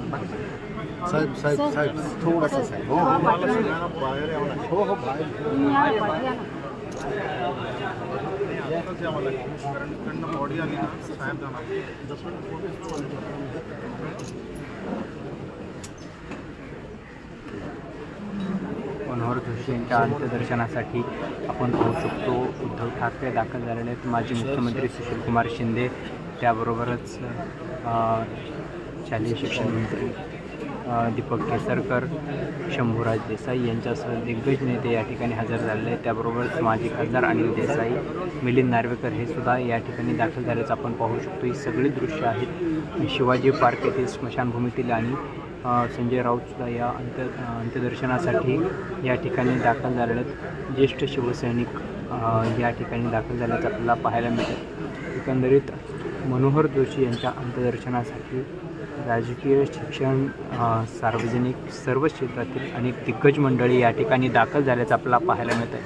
साहेब साहेब साहेब थोडासा साहेब. हो बाहेर यावं लागेल. हो बाहेर कारण इकडनं बॉडी आली ना साहेब जाणार. मनोहर जोशी यांच्या अंत्यदर्शनासाठी आपण पाहू शकतो उद्धव ठाकरे दाखल झालेले आहेत. माजी मुख्यमंत्री सुशीलकुमार शिंदे, त्याबरोबरच शालेय शिक्षण मंत्री दीपक केसरकर, शंभूराज देसाई यांच्यासह दिग्गज नेते या ठिकाणी हजर झालेले आहेत. त्याबरोबरच माजी खासदार अनिल देसाई, मिलिंद नार्वेकर हे सुद्धा या ठिकाणी दाखल झाल्याचं आपण पाहू शकतो. ही सगळी दृश्य आहेत शिवाजी पार्क येथील स्मशानभूमीतील आणि संजय राऊतसुद्धा या अंत्यदर्शनासाठी या ठिकाणी दाखल झालेले आहेत. ज्येष्ठ शिवसैनिक या ठिकाणी दाखल झाल्याचं आपल्याला पाहायला मिळतं. एकंदरीत मनोहर जोशी यांच्या अंत्यदर्शनासाठी राजकीय, शिक्षण, सार्वजनिक सर्व क्षेत्रातील अनेक दिग्गज मंडळी या ठिकाणी दाखल झाल्याचं आपल्याला पाहायला मिळतं आहे.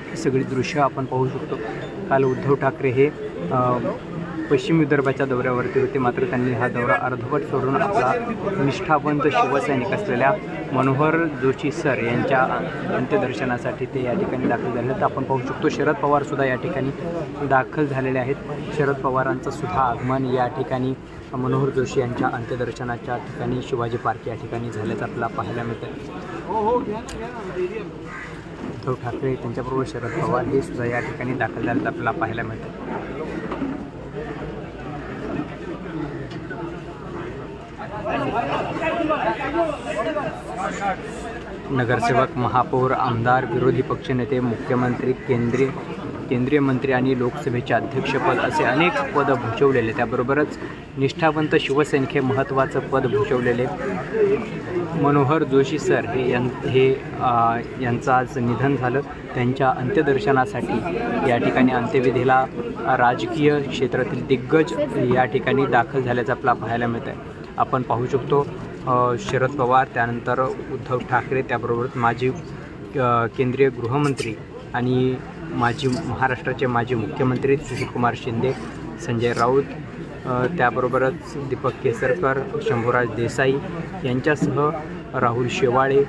ही सगळी दृश्य आपण पाहू शकतो. काल उद्धव ठाकरे हे पश्चिम विदर्भाच्या दौऱ्यावरती होते, मात्र त्यांनी हा दौरा अर्धवट सोडून आपला निष्ठावंत शिवसैनिक असलेल्या मनोहर जोशी सर यांच्या अंत्यदर्शनासाठी ते या ठिकाणी दाखल झाले आहेत. आपण पाहू शकतो शरद पवारसुद्धा या ठिकाणी दाखल झालेले आहेत. शरद पवारांचं सुद्धा आगमन या ठिकाणी मनोहर जोशी यांच्या अंत्यदर्शनाच्या ठिकाणी शिवाजी पार्क या ठिकाणी झाल्याचं आपल्याला पाहायला मिळतं. उद्धव ठाकरे त्यांच्याबरोबर शरद पवार हे सुद्धा या ठिकाणी दाखल झाल्याचं आपल्याला पाहायला मिळतं. नगरसेवक, महापौर, आमदार, विरोधी पक्षनेते, मुख्यमंत्री, केंद्रीय मंत्री आणि लोकसभेचे अध्यक्षपद असे अनेक पद भूषवलेले, त्याबरोबरच निष्ठावंत शिवसैनिक हे महत्त्वाचं पद भूषवलेले मनोहर जोशी सर यांचं आज निधन झालं. त्यांच्या अंत्यदर्शनासाठी या ठिकाणी अंत्यविधीला राजकीय क्षेत्रातील दिग्गज या ठिकाणी दाखल झाल्याचं आपल्याला पाहायला मिळतं आहे. आपण पाहू शकतो शरद पवार, त्यानंतर उद्धव ठाकरे, त्याबरोबरच माजी केंद्रीय गृहमंत्री आणि महाराष्ट्राचे माजी मुख्यमंत्री सुशीलकुमार शिंदे, संजय राऊत, त्याबरोबरच दीपक केसरकर, शंभूराज देसाई यांच्यासह राहुल शेवाळे,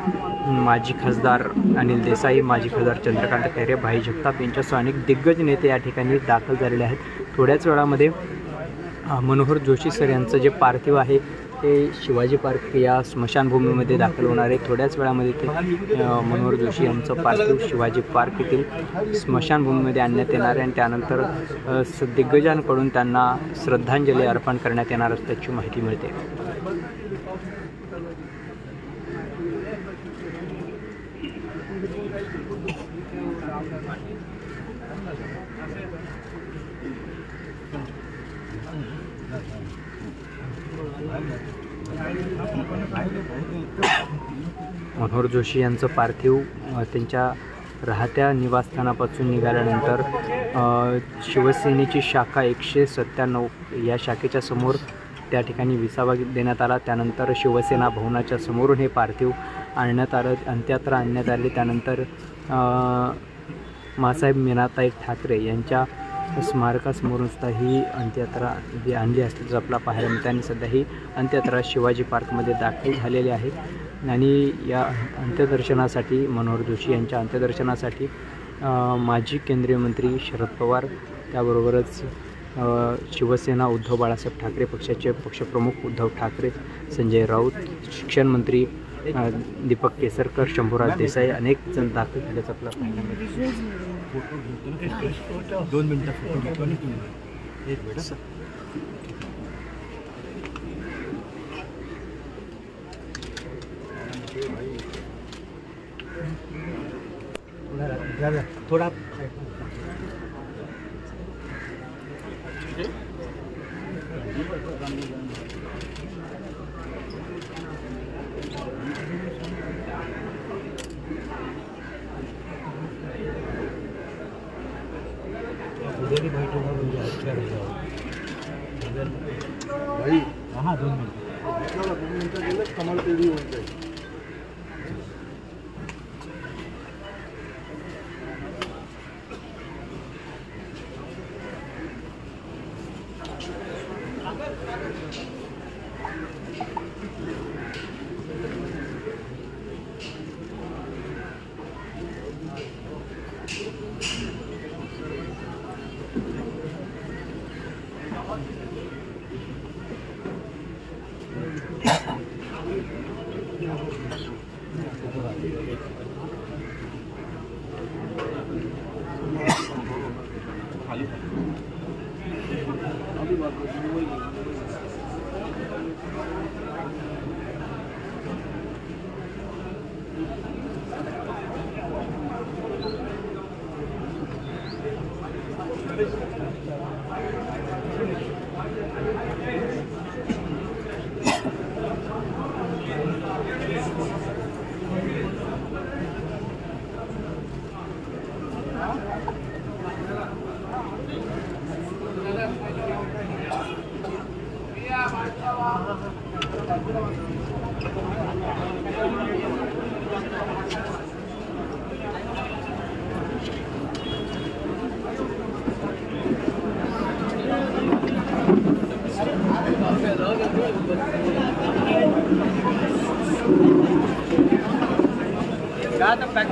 माजी खासदार अनिल देसाई, माजी खासदार चंद्रकांत खैरे, भाई जगताप यांच्यासह अनेक दिग्गज नेते या ठिकाणी दाखल झालेले आहेत. थोड्याच वेळामध्ये मनोहर जोशी सर यांचं जे पार्थिव आहे ते शिवाजी पार्क या स्मशानभूमीमध्ये दाखल होणार आहे. थोड्याच वेळामध्ये ते मनोहर जोशी यांचं पार्थिव शिवाजी पार्क येथील स्मशानभूमीमध्ये आणण्यात येणार आहे आणि त्यानंतर दिग्गजांकडून त्यांना श्रद्धांजली अर्पण करण्यात येणार असल्याची माहिती मिळते. मनोहर जोशी यांचं पार्थिव त्यांच्या राहत्या निवासस्थानापासून निघाल्यानंतर शिवसेनेची शाखा 197 या शाखेच्या समोर त्या ठिकाणी विसावा देण्यात आला. त्यानंतर शिवसेना भवनाच्या समोरून हे पार्थिव आणण्यात आलं, अंत्ययात्रा आणण्यात आली. त्यानंतर मासाहेब मीनाताई ठाकरे यांच्या स्मारकासमोरून सुद्धा ही अंत्ययात्रा आणली असल्याचं आपल्याला पाहायला मिळतं आणि सध्या ही अंत्ययात्रा शिवाजी पार्कमध्ये दाखल झालेली आहे. आणि या अंत्यदर्शनासाठी, मनोहर जोशी यांच्या अंत्यदर्शनासाठी माजी केंद्रीय मंत्री शरद पवार, त्याबरोबरच शिवसेना उद्धव बाळासाहेब ठाकरे पक्षाचे पक्षप्रमुख उद्धव ठाकरे, संजय राऊत, शिक्षण मंत्री दीपक केसरकर, शंभूराज देसाई अनेक जण दाखल झाल्याचं आपल्याला पाहायला मिळतं. थोड़ा भाई हाँ 2 मिनट गेलं कमाल तेवढी होत आहे. पैक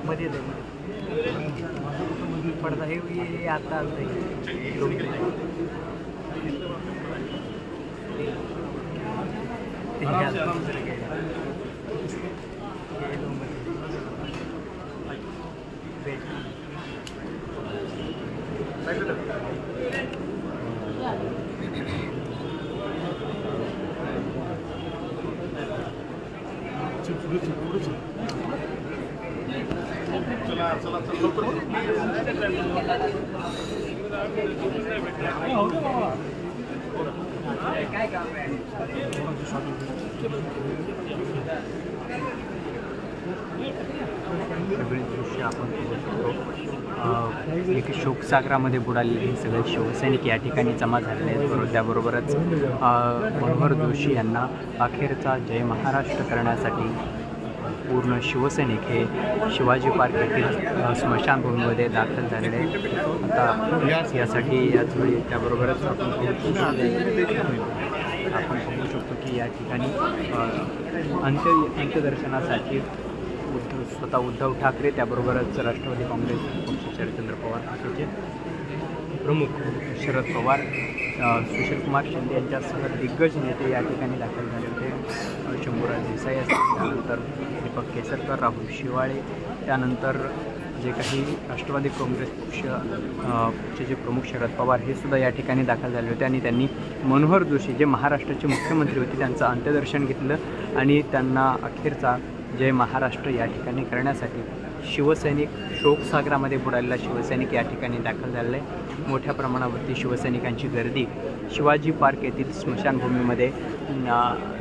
मध्ये पडदा हे आता आलं दृश्य आपण एक शोकसागरामध्ये बुडालेले हे सगळे शिवसैनिक या ठिकाणी जमा झालेले आहेत. बरोबर त्याबरोबरच मनोहर जोशी यांना अखेरचा जय महाराष्ट्र करण्यासाठी पूर्ण शिवसैनिक हे शिवाजी पार्क येथील स्मशानभूमीमध्ये दाखल झालेले आहेत. आता यासाठी याच वेळी त्याबरोबरच आपण पाहू शकतो की या ठिकाणी अंत्यदर्शनासाठी स्वतः उद्धव ठाकरे त्याबरोबरच राष्ट्रवादी काँग्रेस पक्ष शरदचंद्र पवार पक्षाचे प्रमुख शरद पवार सुशीलकुमार शिंदे यांच्यासह दिग्गज नेते या ठिकाणी दाखल झाले होते. शंभूराज देसाई असतील, त्यानंतर दीपक केसरकर, राहुल शिवाळे, त्यानंतर जे काही राष्ट्रवादी काँग्रेस पक्षाचे प्रमुख शरद पवार हे सुद्धा या ठिकाणी दाखल झाले होते आणि त्यांनी मनोहर जोशी जे महाराष्ट्राचे मुख्यमंत्री होते त्यांचं अंत्यदर्शन घेतलं आणि त्यांना अखेरचा जय महाराष्ट्र या ठिकाणी करण्यासाठी शिवसैनिक शोकसागरामध्ये बुडालेला शिवसैनिक या ठिकाणी दाखल झालेला आहे. मोठ्या प्रमाणावरती शिवसैनिकांची गर्दी शिवाजी पार्क येथील स्मशानभूमीमध्ये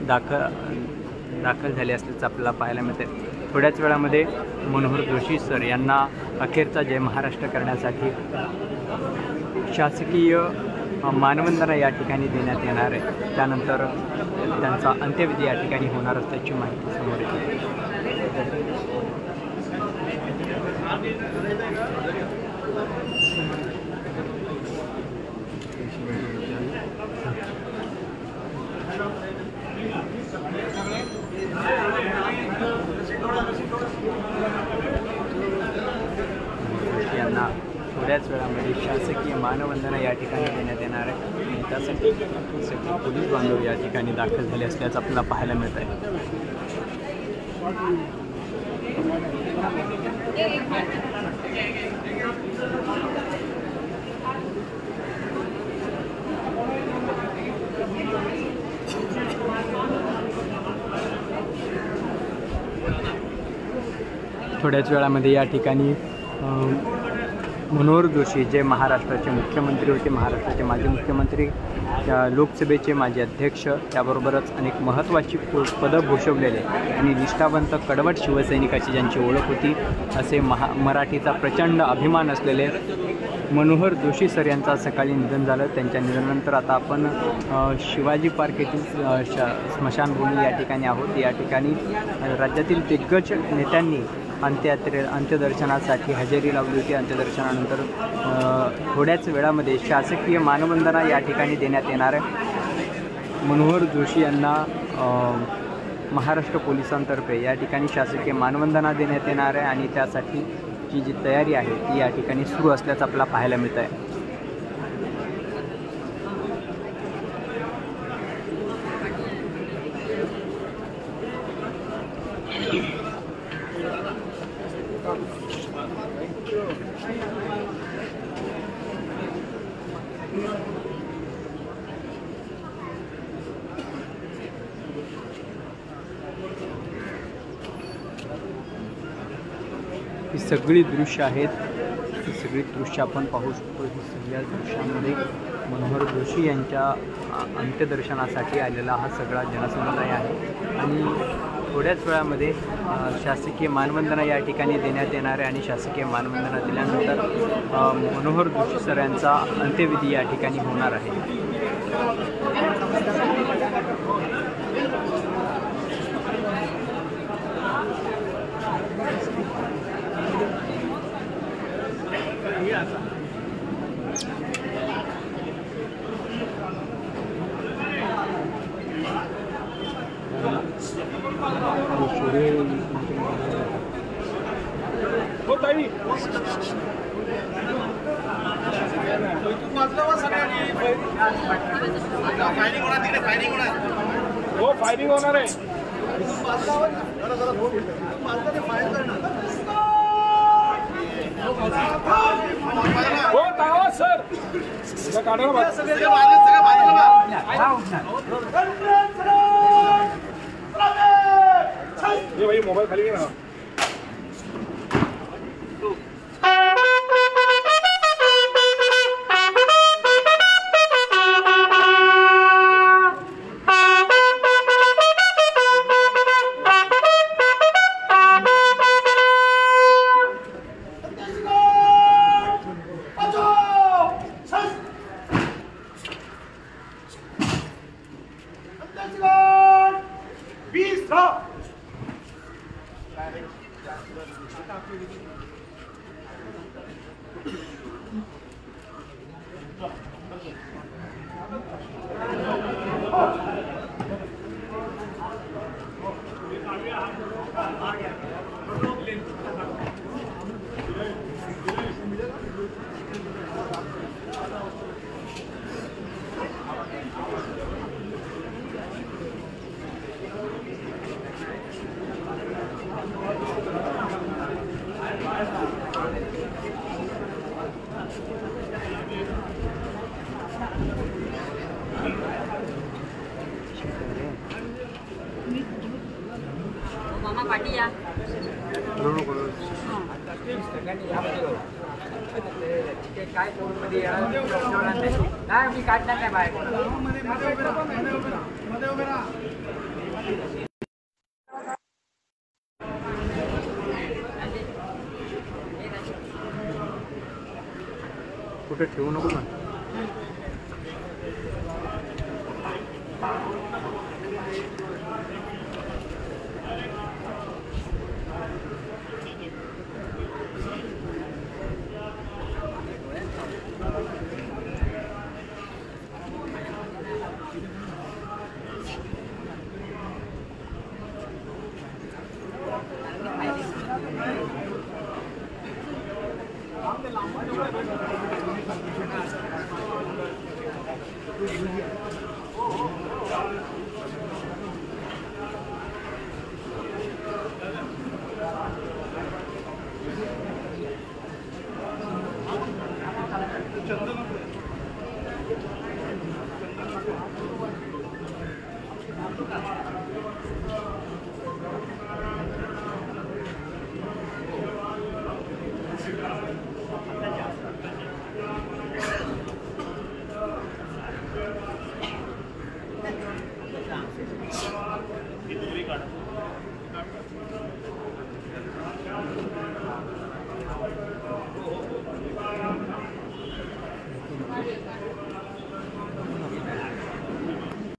दाखल झाली असल्याचं आपल्याला पाहायला मिळते. थोड्याच वेळामध्ये मनोहर जोशी सर यांना अखेरचा जय महाराष्ट्र करण्यासाठी शासकीय मानवंदना या ठिकाणी देण्यात येणार आहे. त्यानंतर त्यांचा अंत्यविधी या ठिकाणी होणार असल्याची माहिती समोर येते. यांना थोड्याच वेळामध्ये शासकीय मानवंदना या ठिकाणी देण्यात येणार आहे आणि त्यासाठी सगळे पोलीस बांधव या ठिकाणी दाखल झाले असल्याचं आपल्याला पाहायला मिळत आहे. थोड्याच वेळामध्ये या ठिकाणी मनोहर जोशी जे महाराष्ट्राचे मुख्यमंत्री होते, महाराष्ट्राचे माजी मुख्यमंत्री, लोकसभेचे माजी अध्यक्ष, त्याबरोबरच अनेक महत्त्वाची पदं भूषवलेले आणि निष्ठावंत कडवट शिवसैनिकाची ज्यांची ओळख होती असे मराठीचा प्रचंड अभिमान असलेले मनोहर जोशी सर यांचा सकाळी निधन झालं. त्यांच्या निधनानंतर आता आपण शिवाजी पार्क येथील स्मशानभूमी या ठिकाणी आहोत. या ठिकाणी राज्यातील दिग्गज नेत्यांनी अंत्यदर्शनासाठी हजेरी लावली होती. अंत्यदर्शनानंतर थोड्याच वेळामध्ये शासकीय मानवंदना या ठिकाणी देण्यात येणार आहे. मनोहर जोशी यांना महाराष्ट्र पोलिसांतर्फे या ठिकाणी शासकीय मानवंदना देण्यात येणार आहे आणि त्यासाठीची जी तयारी आहे ती या ठिकाणी सुरू असल्याचं आपल्याला पाहायला मिळत आहे. ही सगळी दृश्य आहेत, ही सगळी दृश्य आपण पाहू शकतो. ही सगळ्या दृश्यामध्ये मनोहर जोशी यांच्या अंत्यदर्शनासाठी आलेला हा सगळा जनसमुदाय आहे आणि थोड्याच वेळामध्ये शासकीय मानवंदना या ठिकाणी देण्यात येणार आहे आणि शासकीय मानवंदना दिल्यानंतर मनोहर जोशी सर यांचा अंत्यविधी या ठिकाणी होणार आहे. हो फायरिंग होणार आहे. हो तावा सर काढा भाई मोबाईल खाली घे ना. मामा पाठी या काय नाही मी काढणार नाही बाहेर. कुठे ठेवू नको पण.